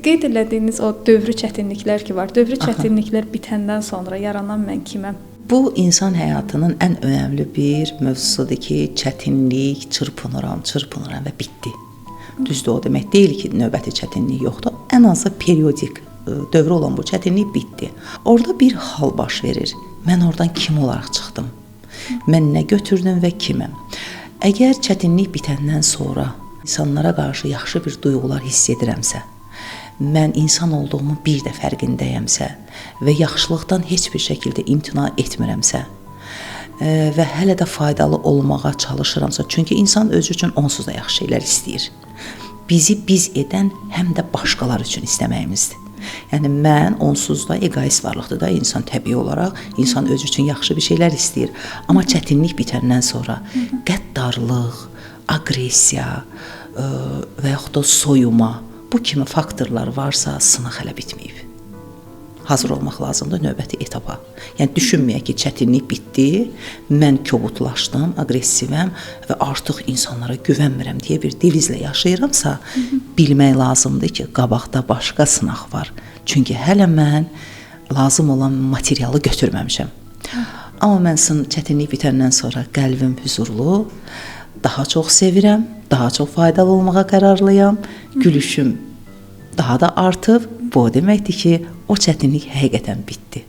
Qeyd elədiyiniz o dövrü çətinliklər ki var, dövrü çətinliklər bitəndən sonra yaranan mən kiməm? Bu insan həyatının ən önəmli bir mövzusudur ki, çətinlik, çırpınıram və bitdi. Düzdür, o demək deyil ki, növbəti çətinlik yoxdur. Ən azı periodik dövrü olan bu çətinlik bitdi. Orada bir hal baş verir. Mən oradan kim olaraq çıxdım? Mən nə götürdüm və kiməm? Əgər çətinlik bitəndən sonra insanlara qarşı yaxşı bir duyğular hiss edirəmsə, mən insan olduğumun bir də fərqindəyəmsə və yaxşılıqdan heç bir şəkildə imtina etmirəmsə və hələ də faydalı olmağa çalışıramsa, çünki insan özü üçün onsuz da yaxşı şeylər istəyir. Bizi biz edən həm də başqalar üçün istəməyimizdir. Yəni mən onsuz da egoist varlıqdır da insan təbii olaraq, insan özü üçün yaxşı bir şeylər istəyir. Amma çətinlik bitəndən sonra qəddarlıq, aqressiya və yaxud da soyuma, bu kimi faktorlar varsa sınaq hələ bitməyib. Hazır olmaq lazımdır növbəti etapa. Yəni düşünməyək ki, çətinlik bitdi, mən kobudlaşdım, aqressivəm və artıq insanlara güvənmirəm deyə bir devizlə yaşayıramsa, bilmək lazımdır ki, qabaqda başqa sınaq var. Çünki hələ mən lazım olan materialı götürməmişəm. Amma mən çətinlik bitəndən sonra qəlbim huzurlu, daha çox sevirəm, daha çox faydalı olmağa qərarlıyam, gülüşüm daha da artıb. Bu o deməkdir ki, o çətinlik həqiqətən bitdi.